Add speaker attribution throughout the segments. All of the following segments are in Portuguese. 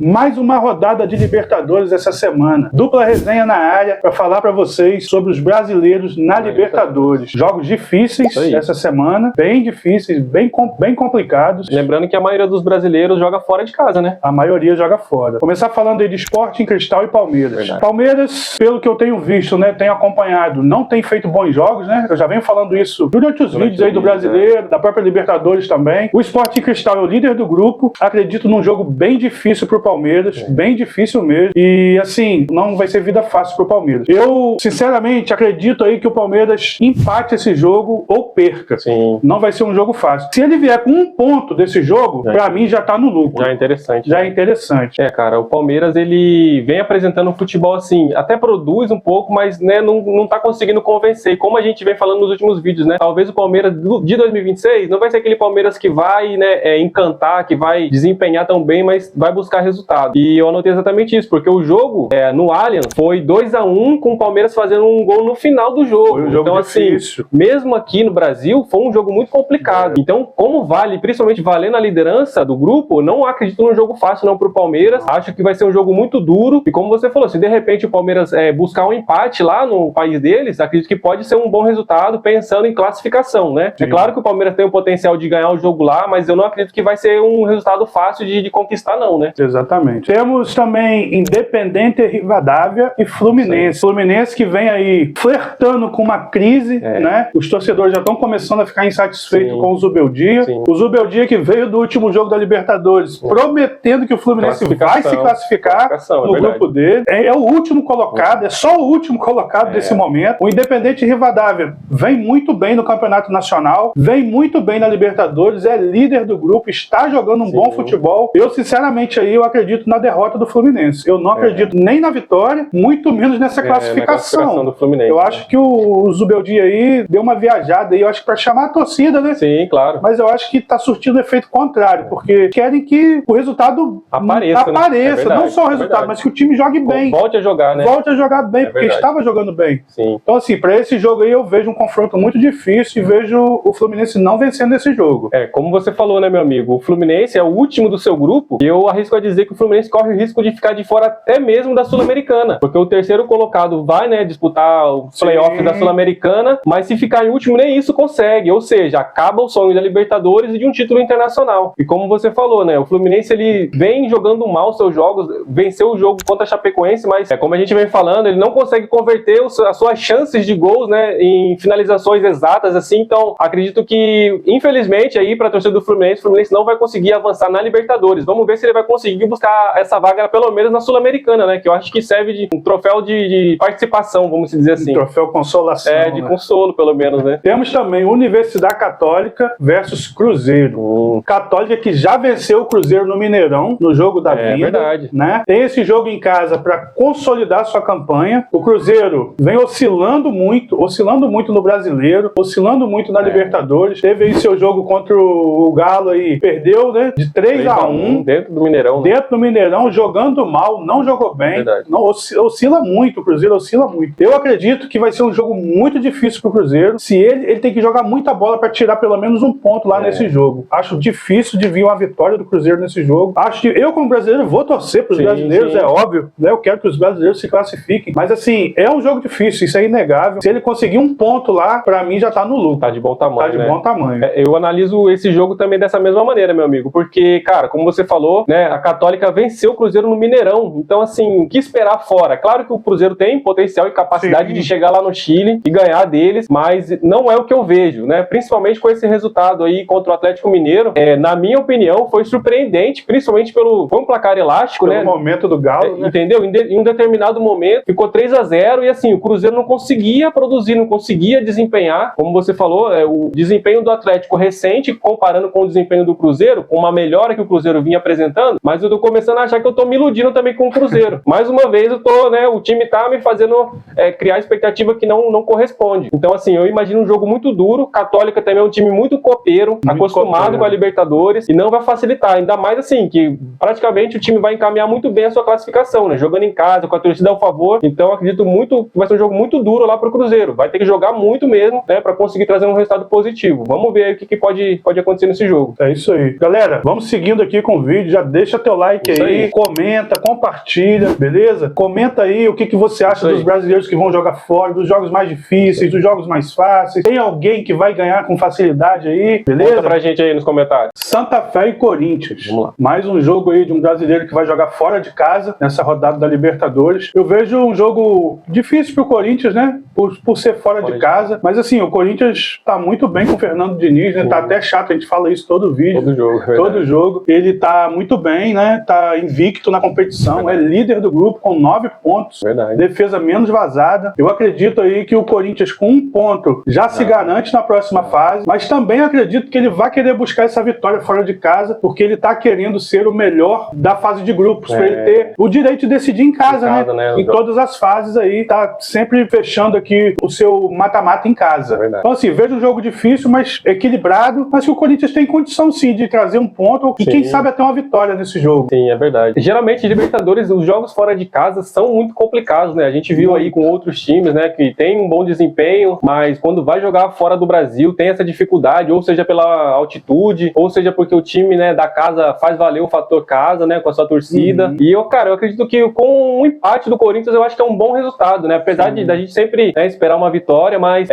Speaker 1: Mais uma rodada de Libertadores essa semana. Dupla resenha na área para falar para vocês sobre os brasileiros na Libertadores. Jogos difíceis essa semana, bem difíceis, bem complicados.
Speaker 2: Lembrando que a maioria dos brasileiros joga fora de casa, né?
Speaker 1: A maioria joga fora. Começar falando aí de Sporting Cristal e Palmeiras.
Speaker 2: Verdade.
Speaker 1: Palmeiras, pelo que eu tenho visto, né, tenho acompanhado, não tem feito bons jogos, né? Eu já venho falando isso durante os vídeos aí do brasileiro, da própria Libertadores também. O Sporting Cristal é o líder do grupo. Acredito num jogo bem difícil pro Palmeiras, bem difícil mesmo. E assim, não vai ser vida fácil pro Palmeiras. Eu, sinceramente, acredito aí que o Palmeiras empate esse jogo ou perca.
Speaker 2: Sim.
Speaker 1: Não vai ser um jogo fácil. Se ele vier com um ponto desse jogo, pra mim já tá no lucro.
Speaker 2: Já é interessante.
Speaker 1: Já é interessante.
Speaker 2: Cara, o Palmeiras, ele vem apresentando um futebol assim, até produz um pouco, mas né, não tá conseguindo convencer. Como a gente vem falando nos últimos vídeos, né? Talvez o Palmeiras de 2026 não vai ser aquele Palmeiras que vai, né, encantar, que vai desempenhar tão bem, mas vai buscar resultado. E eu anotei exatamente isso, porque o jogo no Allianz foi 2-1 com o Palmeiras fazendo um gol no final do jogo.
Speaker 1: Foi um jogo
Speaker 2: então,
Speaker 1: difícil.
Speaker 2: assim, mesmo aqui no Brasil, foi um jogo muito complicado. Então, como vale, principalmente valendo a liderança do grupo, não acredito num jogo fácil não pro Palmeiras. Acho que vai ser um jogo muito duro. E como você falou, se de repente o Palmeiras buscar um empate lá no país deles, acredito que pode ser um bom resultado pensando em classificação, né?
Speaker 1: Sim.
Speaker 2: É claro que o Palmeiras tem o potencial de ganhar o jogo lá, mas eu não acredito que vai ser um resultado fácil de conquistar não, né?
Speaker 1: Exatamente. Temos também Independente Rivadavia e Fluminense.
Speaker 2: Sim.
Speaker 1: Fluminense que vem aí flertando com uma crise, né? Os torcedores já estão começando a ficar insatisfeitos com o Zubeldia.
Speaker 2: Sim.
Speaker 1: O Zubeldia que veio do último jogo da Libertadores, prometendo que o Fluminense vai se classificar no grupo dele. É o último colocado, é só o último colocado desse momento. O Independente Rivadavia vem muito bem no Campeonato Nacional, vem muito bem na Libertadores, é líder do grupo, está jogando um bom futebol. Eu, sinceramente, aí eu acredito na derrota do Fluminense. Eu não acredito nem na vitória, muito menos nessa classificação
Speaker 2: do Fluminense.
Speaker 1: Eu acho que o Zubeldia aí deu uma viajada aí, eu acho que para chamar a torcida, né?
Speaker 2: Sim, claro.
Speaker 1: Mas eu acho que está surtindo efeito contrário, porque querem que o resultado apareça,
Speaker 2: né?
Speaker 1: Não só o resultado, mas que o time jogue bem.
Speaker 2: Volte a jogar, né?
Speaker 1: Volte a jogar bem, porque estava jogando bem.
Speaker 2: Sim.
Speaker 1: Então, assim, para esse jogo aí eu vejo um confronto muito difícil e vejo o Fluminense não vencendo esse jogo.
Speaker 2: Como você falou, né, meu amigo? O Fluminense é o último do seu grupo e eu arrisco a dizer que o Fluminense corre o risco de ficar de fora até mesmo da Sul-Americana, porque o terceiro colocado vai, né, disputar o playoff da Sul-Americana, mas se ficar em último nem isso consegue, ou seja, acaba o sonho da Libertadores e de um título internacional. E como você falou, né, o Fluminense ele vem jogando mal seus jogos, venceu o jogo contra a Chapecoense, mas como a gente vem falando, ele não consegue converter as suas chances de gols, né, em finalizações exatas, assim. Então acredito que, infelizmente, aí para a torcida do Fluminense, o Fluminense não vai conseguir avançar na Libertadores. Vamos ver se ele vai conseguir buscar essa vaga pelo menos na Sul-Americana, né, que eu acho que serve de um troféu de participação, vamos dizer assim.
Speaker 1: Um troféu consolação.
Speaker 2: De consolo, pelo menos, né?
Speaker 1: Temos também Universidade Católica versus Cruzeiro. Católica que já venceu o Cruzeiro no Mineirão, no jogo da vida.
Speaker 2: Verdade.
Speaker 1: Né? Tem esse jogo em casa para consolidar sua campanha. O Cruzeiro vem oscilando muito no Brasileiro, oscilando muito na Libertadores. Teve aí seu jogo contra o Galo aí, perdeu, né? De 3-1.
Speaker 2: Dentro do Mineirão.
Speaker 1: Dentro do Mineirão, jogando mal, não jogou bem.
Speaker 2: Verdade.
Speaker 1: Não, oscila muito, o Cruzeiro oscila muito. Eu acredito que vai ser um jogo muito difícil pro Cruzeiro. Se ele tem que jogar muita bola para tirar pelo menos um ponto lá nesse jogo. Acho difícil de vir uma vitória do Cruzeiro nesse jogo. Acho que eu, como brasileiro, vou torcer pros brasileiros, é óbvio, né? Eu quero que os brasileiros se classifiquem. Mas assim, é um jogo difícil, isso é inegável. Se ele conseguir um ponto lá, pra mim já tá no lucro.
Speaker 2: Tá de bom tamanho.
Speaker 1: Tá de bom tamanho.
Speaker 2: Eu analiso esse jogo também dessa mesma maneira, meu amigo, porque, cara, como você falou, né, a Católica venceu o Cruzeiro no Mineirão. Então, assim, o que esperar fora? Claro que o Cruzeiro tem potencial e capacidade de chegar lá no Chile e ganhar deles, mas não é o que eu vejo, né? Principalmente com esse resultado aí contra o Atlético Mineiro. Na minha opinião, foi surpreendente, principalmente foi um placar elástico,
Speaker 1: pelo
Speaker 2: né?
Speaker 1: momento do Galo, né?
Speaker 2: Entendeu? Em um determinado momento, ficou 3-0 e assim, o Cruzeiro não conseguia produzir, não conseguia desempenhar. Como você falou, o desempenho do Atlético recente, comparando com o desempenho do Cruzeiro, com uma melhora que o Cruzeiro vinha apresentando, mas eu tô começando a achar que eu tô me iludindo também com o Cruzeiro. Mais uma vez, o time tá me fazendo criar expectativa que não corresponde. Então, assim, eu imagino um jogo muito duro. Católica também é um time muito copeiro, acostumado com a Libertadores, e não vai facilitar. Ainda mais, assim, que praticamente o time vai encaminhar muito bem a sua classificação, né? Jogando em casa, com a torcida ao favor. Então, acredito muito que vai ser um jogo muito duro lá pro Cruzeiro. Vai ter que jogar muito mesmo, né? Pra conseguir trazer um resultado positivo. Vamos ver aí o que pode acontecer nesse jogo.
Speaker 1: É isso aí. Galera, vamos seguindo aqui com o vídeo. Já deixa teu like like aí, comenta, compartilha, beleza? Comenta aí o que você acha dos brasileiros que vão jogar fora, dos jogos mais difíceis, dos jogos mais fáceis. Tem alguém que vai ganhar com facilidade aí, beleza?
Speaker 2: Conta pra gente aí nos comentários.
Speaker 1: Santa Fé e Corinthians. Vamos lá. Mais um jogo aí de um brasileiro que vai jogar fora de casa nessa rodada da Libertadores. Eu vejo um jogo difícil pro Corinthians, né? Por ser fora de casa. Mas assim, o Corinthians tá muito bem com o Fernando Diniz, né? Tá até chato, a gente fala isso todo vídeo.
Speaker 2: Todo jogo.
Speaker 1: Todo jogo. Ele tá muito bem, né? Tá invicto na competição. É líder do grupo com 9 pontos. Defesa menos vazada. Eu acredito aí que o Corinthians com 1 ponto já se garante na próxima fase. Mas também acredito que ele vai querer buscar essa vitória fora de casa, porque ele tá querendo ser o melhor da fase de grupos, pra ele ter o direito de decidir em casa, né? Em todas as fases aí, tá sempre fechando aqui o seu mata-mata em casa. Então assim, vejo um jogo difícil, mas equilibrado, mas que o Corinthians tem condição sim de trazer um ponto e quem sabe até uma vitória nesse jogo.
Speaker 2: Sim, é verdade. Geralmente, Libertadores, os jogos fora de casa são muito complicados, né? A gente viu aí com outros times, né, que tem um bom desempenho, mas quando vai jogar fora do Brasil tem essa dificuldade, ou seja pela altitude, ou seja porque o time, né, da casa faz valer o fator casa, né, com a sua torcida. E eu acredito que com um empate do Corinthians eu acho que é um bom resultado, né? Apesar da gente sempre, né, esperar uma vitória, mas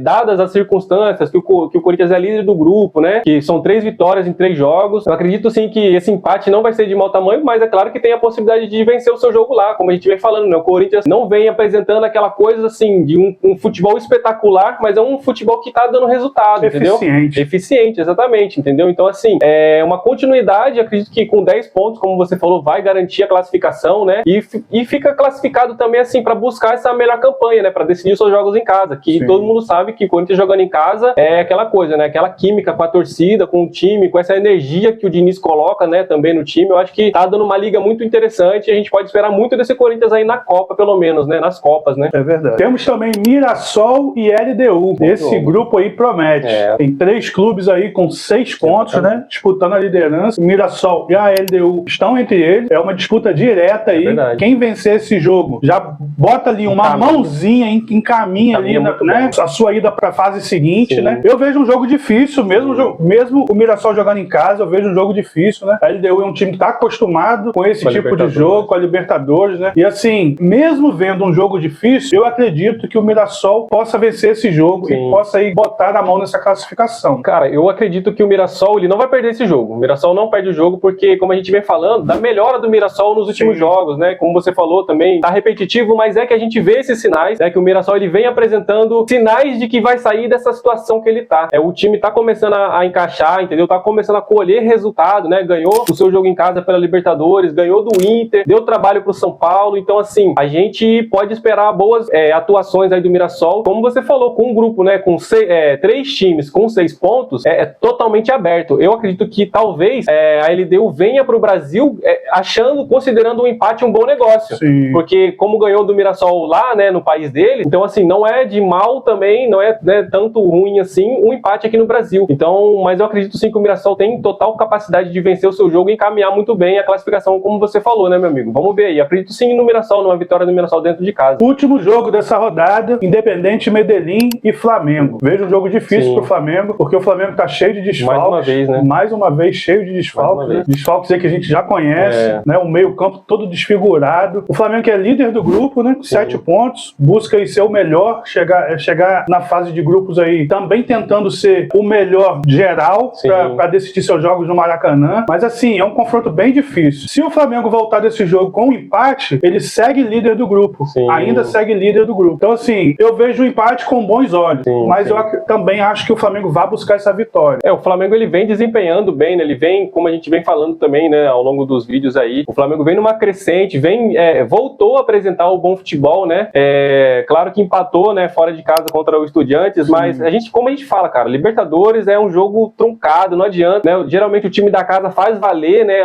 Speaker 2: dadas as circunstâncias que o Corinthians é líder do grupo, né, que são 3 vitórias em 3 jogos, eu acredito sim que esse empate não vai ser de mau tamanho, mas é claro que tem a possibilidade de vencer o seu jogo lá, como a gente vem falando, né? O Corinthians não vem apresentando aquela coisa assim de um futebol espetacular, mas é um futebol que tá dando resultado, entendeu? Eficiente, exatamente, entendeu? Então assim, é uma continuidade, acredito que com 10 pontos, como você falou, vai garantir a classificação, né? E fica classificado também assim para buscar essa melhor campanha, né? Para decidir os seus jogos em casa, que todo mundo sabe que o Corinthians jogando em casa é aquela coisa, né? Aquela química com a torcida, com o time, com essa energia que o Diniz coloca, né? Também no time, eu acho que tá dando uma liga muito interessante e a gente pode esperar muito desse Corinthians aí na Copa, pelo menos, né? Nas Copas, né?
Speaker 1: É verdade. Temos também Mirassol e LDU. Esse grupo aí promete. Tem 3 clubes aí com 6 pontos, né? Disputando a liderança. O Mirassol e a LDU estão entre eles. É uma disputa direta aí. Quem vencer esse jogo já bota ali uma mãozinha, encaminha ali, né? A sua ida para a fase seguinte, né? Eu vejo um jogo difícil, mesmo o Mirassol jogando em casa, eu vejo um jogo difícil, né? A LDU é um time que tá acostumado com esse tipo de jogo, com a Libertadores, né? E assim, mesmo vendo um jogo difícil, eu acredito que o Mirassol possa vencer esse jogo e possa aí botar a mão nessa classificação.
Speaker 2: Cara, eu acredito que o Mirassol, ele não vai perder esse jogo. O Mirassol não perde o jogo porque, como a gente vem falando, da melhora do Mirassol nos últimos jogos, né? Como você falou também, tá repetitivo, mas é que a gente vê esses sinais, né? Que o Mirassol, ele vem apresentando sinais de que vai sair dessa situação que ele tá. O time tá começando a encaixar, entendeu? Tá começando a colher resultado, né? Ganhou o seu jogo em casa pela Libertadores, ganhou do Inter, deu trabalho pro São Paulo, então assim, a gente pode esperar boas atuações aí do Mirassol. Como você falou, com um grupo, né? Com 3 times com 6 pontos, é totalmente aberto. Eu acredito que talvez a LDU venha pro Brasil considerando o empate um bom negócio. Porque como ganhou do Mirassol lá, né, no país dele, então assim, não é de mal também, não é, né, tanto ruim assim, um empate aqui no Brasil. Então, mas eu acredito sim que o Mirassol tem total capacidade de vencer o seu jogo e encaminhar muito bem a classificação, como você falou, né, meu amigo? Vamos ver aí. Acredito sim no Mirassol, numa vitória do Mirassol dentro de casa.
Speaker 1: Último jogo dessa rodada, Independente Medellín e Flamengo. Vejo um jogo difícil pro Flamengo, porque o Flamengo tá cheio de desfalques.
Speaker 2: Mais uma vez, né?
Speaker 1: Mais uma vez cheio de desfalques. Né? Desfalques aí que a gente já conhece, né? O meio-campo todo desfigurado. O Flamengo que é líder do grupo, né? 7 pontos, busca aí ser o melhor, chegar na fase de grupos aí, também tentando ser o melhor geral para decidir seus jogos no Maracanã. Mas assim, é um confronto bem difícil. Se o Flamengo voltar desse jogo com um empate, ele segue líder do grupo. Ainda segue líder do grupo. Então assim, eu vejo o empate com bons olhos. Mas eu também acho que o Flamengo vai buscar essa vitória.
Speaker 2: O Flamengo ele vem desempenhando bem, né? Ele vem, como a gente vem falando também, né, ao longo dos vídeos aí, o Flamengo vem numa crescente, voltou a apresentar o bom futebol, né? Claro que empatou, né, fora de casa contra o Estudiantes, mas como a gente fala, cara, Libertadores é um jogo truncado, não adianta, né? Geralmente o time da casa faz valer, né,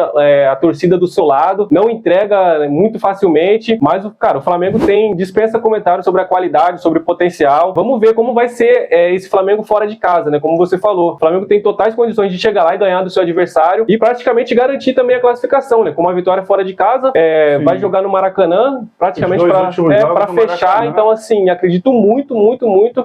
Speaker 2: a torcida do seu lado, não entrega muito facilmente, mas, cara, o Flamengo dispensa comentários sobre a qualidade, sobre o potencial. Vamos ver como vai ser esse Flamengo fora de casa, né? Como você falou, o Flamengo tem totais condições de chegar lá e ganhar do seu adversário e praticamente garantir também a classificação, né? Com uma vitória fora de casa, vai jogar no Maracanã, praticamente para fechar. Então, assim, acredito muito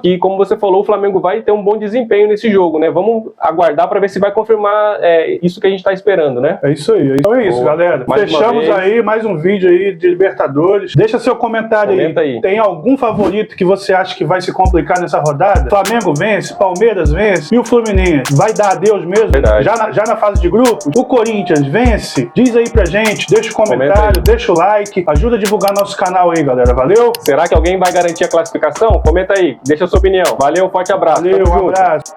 Speaker 2: que, como você falou, o Flamengo vai ter um bom desempenho nesse jogo, né? Vamos aguardar para ver se vai confirmar isso que a gente tá esperando, né?
Speaker 1: É isso aí. aí. Então é isso, galera. Fechamos aí mais um vídeo aí de Libertadores. Deixa seu comentário aí. Tem algum favorito que você acha que vai se complicar nessa rodada? Flamengo vence, Palmeiras vence e o Fluminense vai dar adeus mesmo? Já na fase de grupos? O Corinthians vence? Diz aí pra gente, deixa o comentário, deixa o like, ajuda a divulgar nosso canal aí, galera. Valeu?
Speaker 2: Será que alguém vai garantir a classificação? Comenta aí, deixa a sua opinião. Valeu, forte abraço.
Speaker 1: Valeu, um abraço.